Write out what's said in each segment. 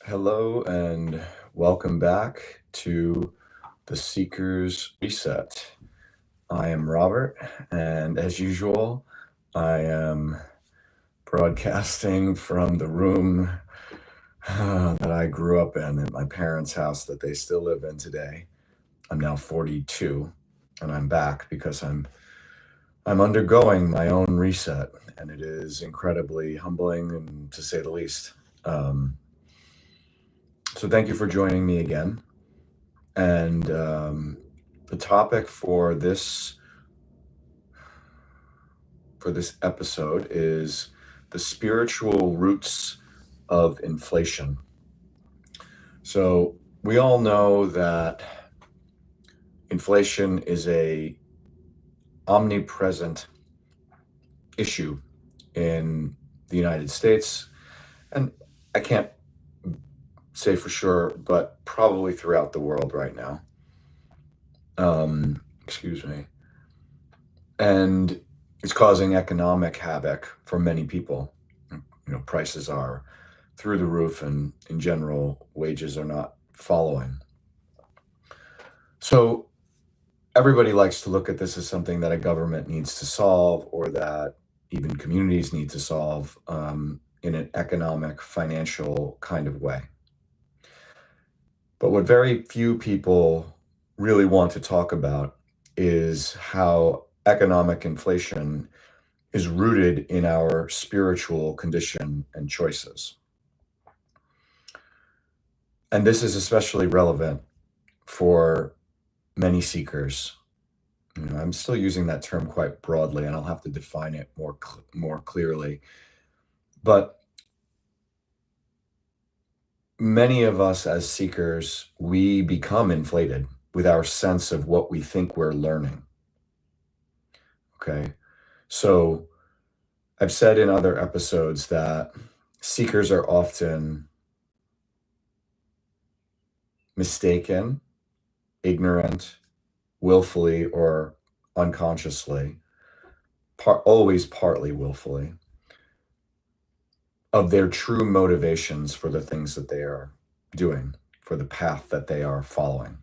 Hello and welcome back to the Seeker's Reset. I am Robert, and as usual, I am broadcasting from the room that I grew up in at my parents' house that they still live in today. I'm now 42, and I'm back because I'm undergoing my own reset, and it is incredibly humbling, and to say the least. So thank you for joining me again. And the topic for this episode is the spiritual roots of inflation. So we all know that inflation is a omnipresent issue in the United States, and I can't say for sure, but probably throughout the world right now. Excuse me. And it's causing economic havoc for many people. Prices are through the roof, and in general, wages are not following. So everybody likes to look at this as something that a government needs to solve, or that even communities need to solve in an economic, financial kind of way. But what very few people really want to talk about is how economic inflation is rooted in our spiritual condition and choices. And this is especially relevant for many seekers. I'm still using that term quite broadly, and I'll have to define it more clearly. But many of us as seekers, we become inflated with our sense of what we think we're learning. Okay. So I've said in other episodes that seekers are often mistaken, ignorant, willfully or unconsciously, always partly willfully, of their true motivations for the things that they are doing, for the path that they are following.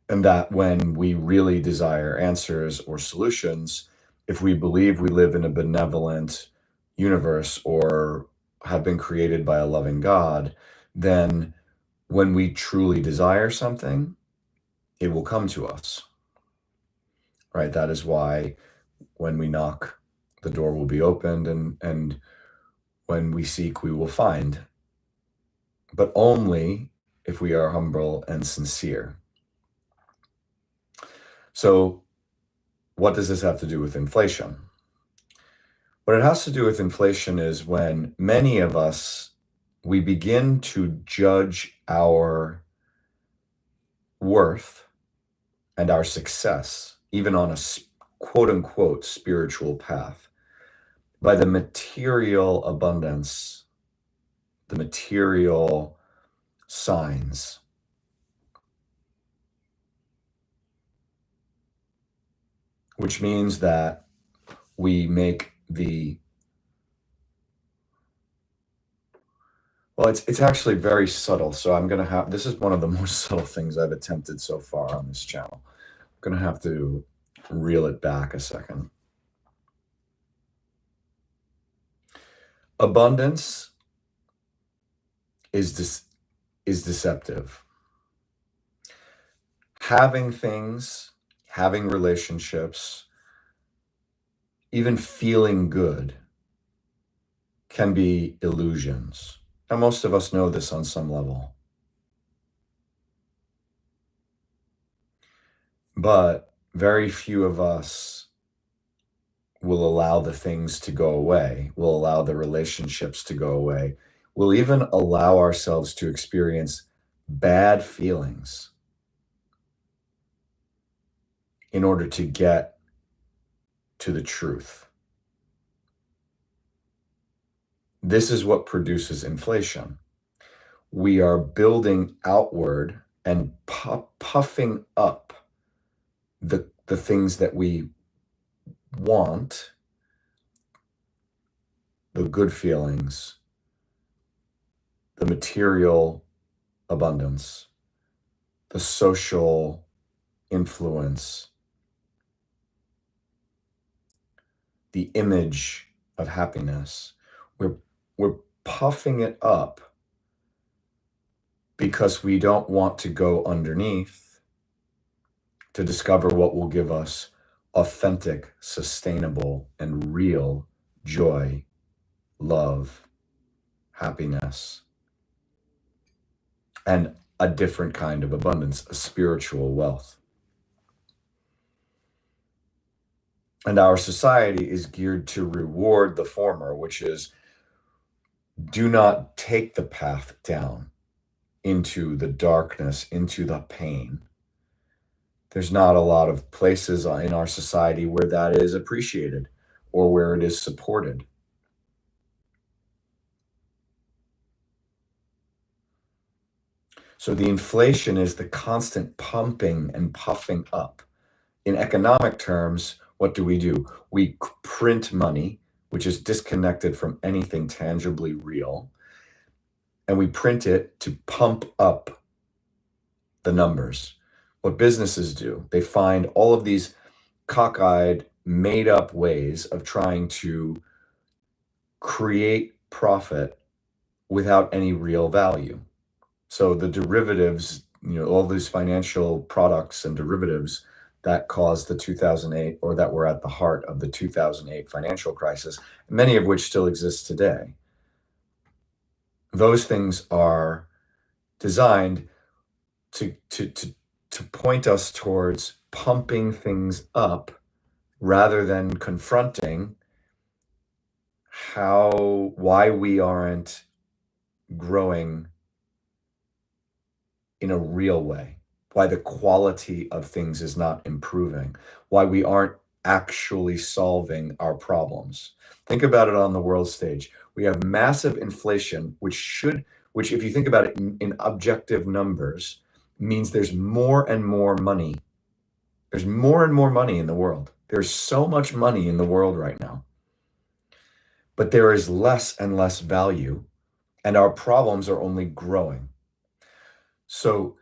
And that when we really desire answers or solutions, if we believe we live in a benevolent universe or have been created by a loving God, then when we truly desire something, it will come to us. Right? That is why when we knock, the door will be opened, and when we seek, we will find. But only if we are humble and sincere. So what does this have to do with inflation? What it has to do with inflation is when many of us, we begin to judge our worth and our success, even on a quote unquote spiritual path, by the material abundance, the material signs. Which means that we make it's actually very subtle. So this is one of the more subtle things I've attempted so far on this channel. I'm going to have to reel it back a second. Abundance is deceptive. Having things, having relationships, even feeling good can be illusions. Now, most of us know this on some level. But very few of us will allow the things to go away, will allow the relationships to go away, will even allow ourselves to experience bad feelings in order to get to the truth. This is what produces inflation. We are building outward and puffing up the things that we want, the good feelings, the material abundance, the social influence, the image of happiness. We're puffing it up because we don't want to go underneath to discover what will give us authentic, sustainable, and real joy, love, happiness, and a different kind of abundance, a spiritual wealth. And our society is geared to reward the former, which is do not take the path down into the darkness, into the pain. There's not a lot of places in our society where that is appreciated or where it is supported. So the inflation is the constant pumping and puffing up. In economic terms, what do? We print money, which is disconnected from anything tangibly real, and we print it to pump up the numbers. What businesses do, they find all of these cockeyed, made-up ways of trying to create profit without any real value. So the derivatives, all these financial products and derivatives that caused the 2008, or that were at the heart of the 2008 financial crisis, many of which still exist today. Those things are designed to point us towards pumping things up rather than confronting why we aren't growing in a real way, why the quality of things is not improving, why we aren't actually solving our problems. Think about it on the world stage. We have massive inflation, which if you think about it in objective numbers, means there's more and more money. There's more and more money in the world. There's so much money in the world right now. But there is less and less value, and our problems are only growing. So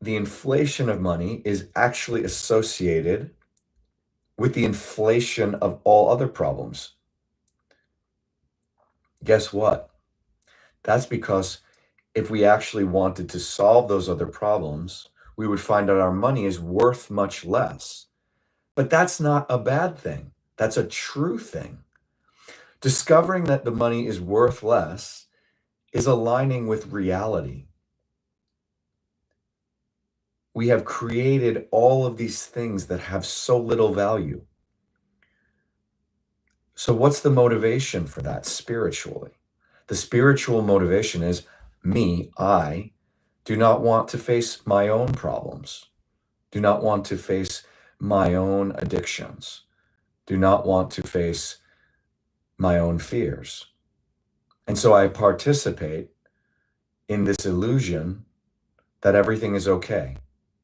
the inflation of money is actually associated with the inflation of all other problems. Guess what? That's because if we actually wanted to solve those other problems, we would find out our money is worth much less. But that's not a bad thing. That's a true thing. Discovering that the money is worth less is aligning with reality. We have created all of these things that have so little value. So what's the motivation for that spiritually? The spiritual motivation is I do not want to face my own problems, do not want to face my own addictions, do not want to face my own fears. And so I participate in this illusion that everything is okay.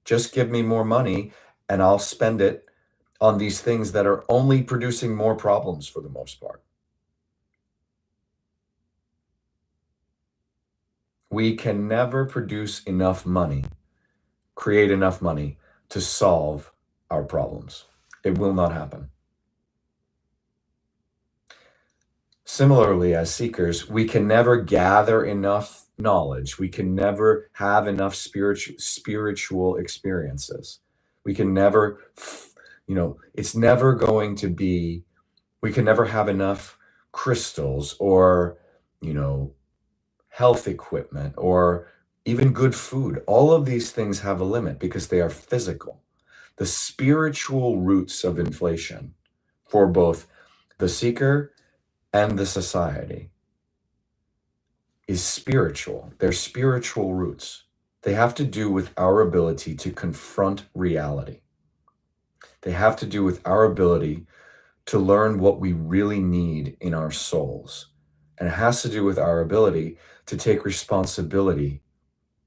Just give me more money and I'll spend it on these things that are only producing more problems for the most part. We can never produce enough money, create enough money to solve our problems. It will not happen. Similarly, as seekers, we can never gather enough knowledge. We can never have enough spiritual experiences. We can never, it's never going to be, we can never have enough crystals or, health equipment or even good food. All of these things have a limit because they are physical. The spiritual roots of inflation for both the seeker and the society is spiritual. They're spiritual roots. They have to do with our ability to confront reality. They have to do with our ability to learn what we really need in our souls. And it has to do with our ability to take responsibility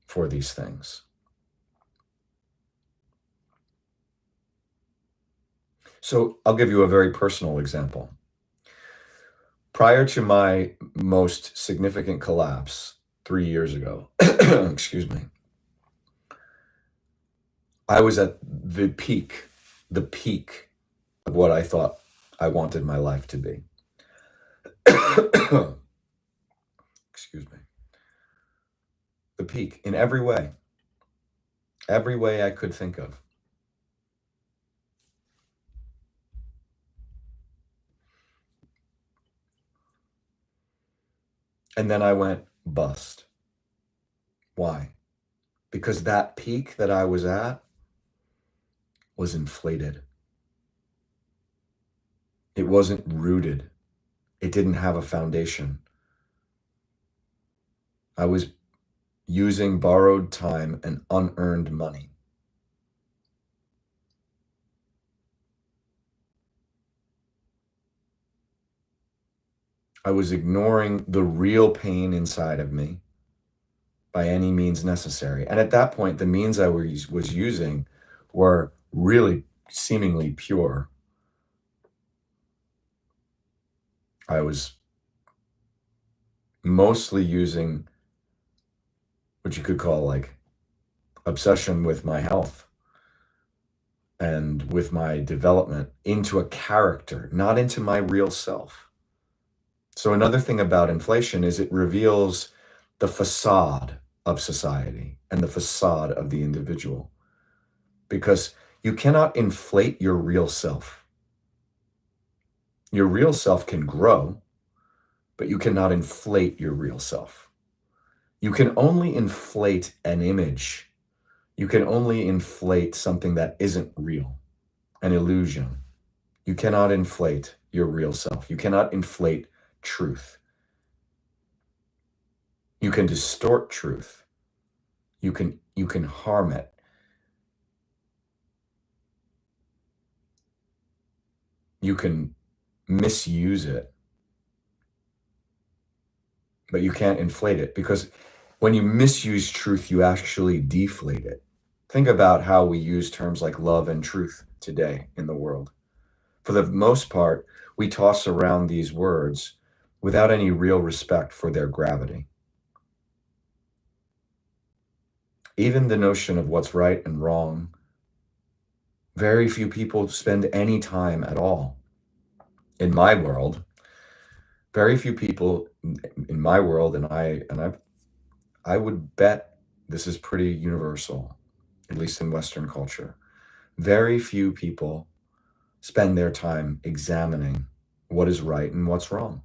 for these things. So I'll give you a very personal example. Prior to my most significant collapse, 3 years ago, excuse me, I was at the peak of what I thought I wanted my life to be. Excuse me. The peak in every way I could think of. And then I went bust. Why? Because that peak that I was at was inflated. It wasn't rooted. It didn't have a foundation. I was using borrowed time and unearned money. I was ignoring the real pain inside of me by any means necessary. And at that point, the means I was using were really seemingly pure. I was mostly using what you could call like obsession with my health and with my development into a character, not into my real self. So another thing about inflation is it reveals the facade of society and the facade of the individual, because you cannot inflate your real self. Your real self can grow, but you cannot inflate your real self. You can only inflate an image. You can only inflate something that isn't real, an illusion. You cannot inflate your real self. You cannot inflate truth. You can distort truth. You can harm it. You can misuse it. But you can't inflate it, because when you misuse truth, you actually deflate it. Think about how we use terms like love and truth today in the world. For the most part, we toss around these words without any real respect for their gravity. Even the notion of what's right and wrong, very few people spend any time at all. In my world, very few people in my world, and I would bet this is pretty universal, at least in Western culture. Very few people spend their time examining what is right and what's wrong,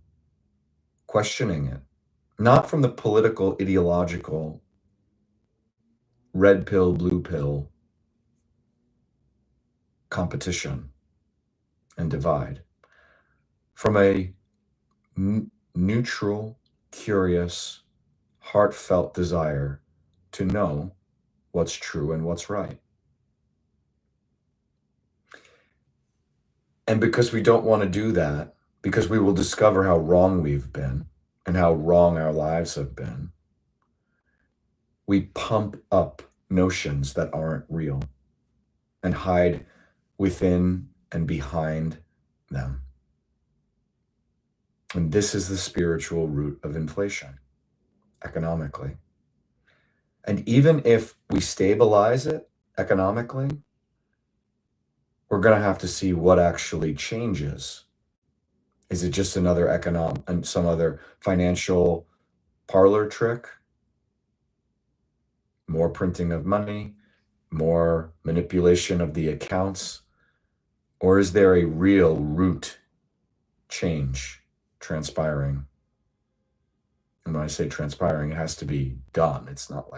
questioning it, not from the political, ideological, red pill, blue pill competition and divide, from a neutral, curious, heartfelt desire to know what's true and what's right. And because we don't want to do that, because we will discover how wrong we've been and how wrong our lives have been, we pump up notions that aren't real and hide within and behind them. And this is the spiritual root of inflation, economically. And even if we stabilize it economically, we're going to have to see what actually changes. Is it just another and some other financial parlor trick? More printing of money, more manipulation of the accounts? Or is there a real root change transpiring? And when I say transpiring, it has to be done. It's not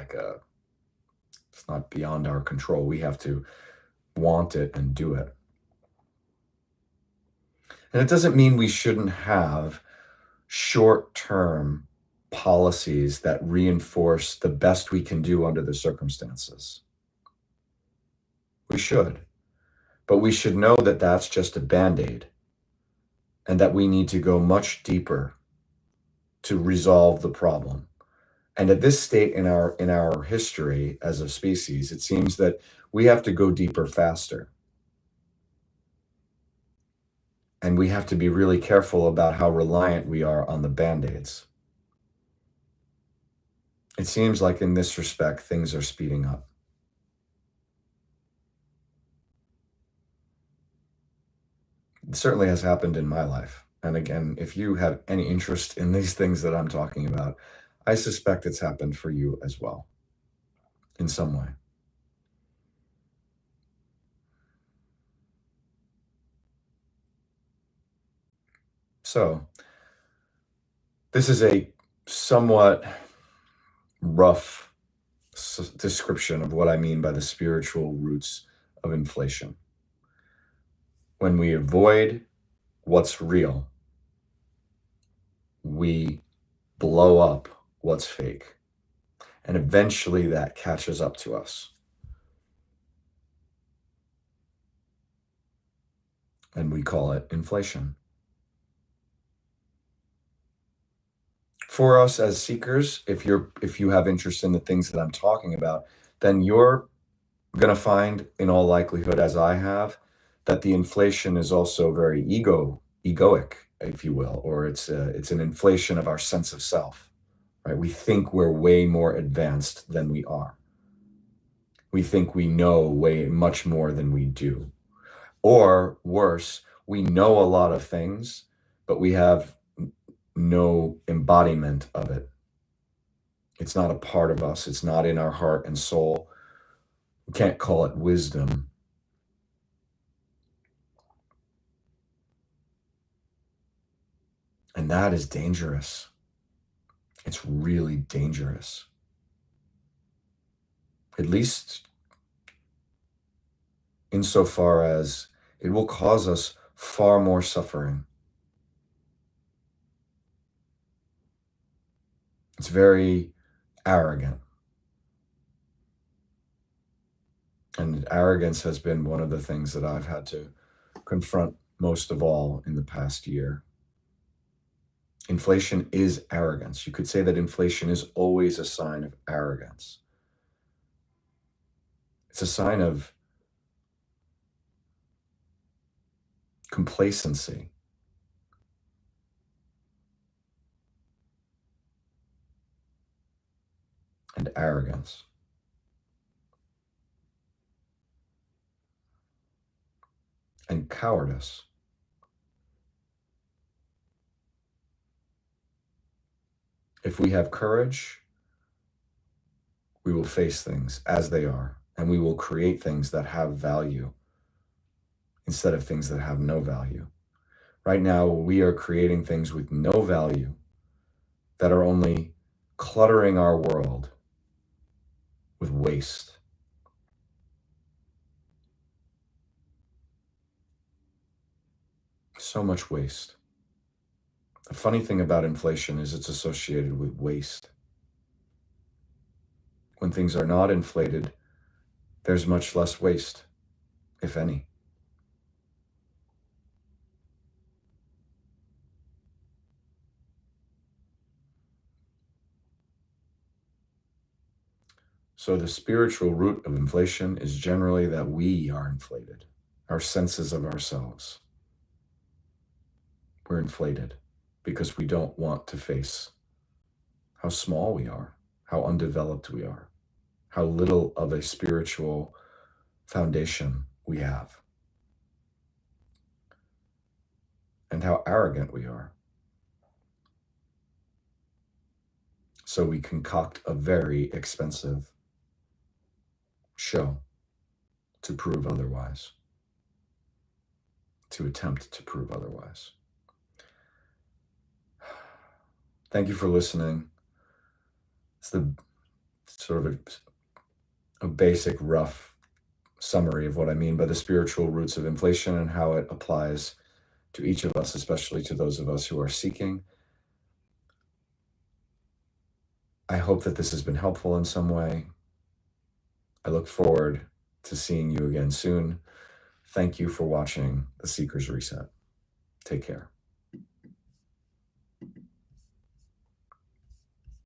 beyond our control. We have to want it and do it. And it doesn't mean we shouldn't have short-term policies that reinforce the best we can do under the circumstances. We should. But we should know that that's just a Band-Aid, and that we need to go much deeper to resolve the problem. And at this state in our history as a species, it seems that we have to go deeper faster. And we have to be really careful about how reliant we are on the Band-Aids. It seems like in this respect, things are speeding up. It certainly has happened in my life. And again, if you have any interest in these things that I'm talking about, I suspect it's happened for you as well in some way. So, this is a somewhat rough description of what I mean by the spiritual roots of inflation. When we avoid what's real, we blow up what's fake. And eventually that catches up to us. And we call it inflation. For us as seekers, if you have interest in the things that I'm talking about, then you're going to find, in all likelihood, as I have, that the inflation is also very egoic, if you will, or it's an inflation of our sense of self, right? We think we're way more advanced than we are. We think we know way much more than we do. Or worse, we know a lot of things, but we have no embodiment of it. It's not a part of us. It's not in our heart and soul. We can't call it wisdom. And that is dangerous. It's really dangerous. At least insofar as it will cause us far more suffering. It's very arrogant. And arrogance has been one of the things that I've had to confront most of all in the past year. Inflation is arrogance. You could say that inflation is always a sign of arrogance. It's a sign of complacency. And arrogance. And cowardice. If we have courage, we will face things as they are, and we will create things that have value instead of things that have no value. Right now, we are creating things with no value that are only cluttering our world with waste. So much waste. The funny thing about inflation is it's associated with waste. When things are not inflated, there's much less waste, if any. So the spiritual root of inflation is generally that we are inflated, our senses of ourselves. We're inflated because we don't want to face how small we are, how undeveloped we are, how little of a spiritual foundation we have, and how arrogant we are. So we concoct a very expensive show to prove otherwise, to attempt to prove otherwise. Thank you for listening. It's the sort of a basic, rough summary of what I mean by the spiritual roots of inflation and how it applies to each of us, especially to those of us who are seeking. I hope that this has been helpful in some way. I look forward to seeing you again soon. Thank you for watching The Seeker's Reset. Take care.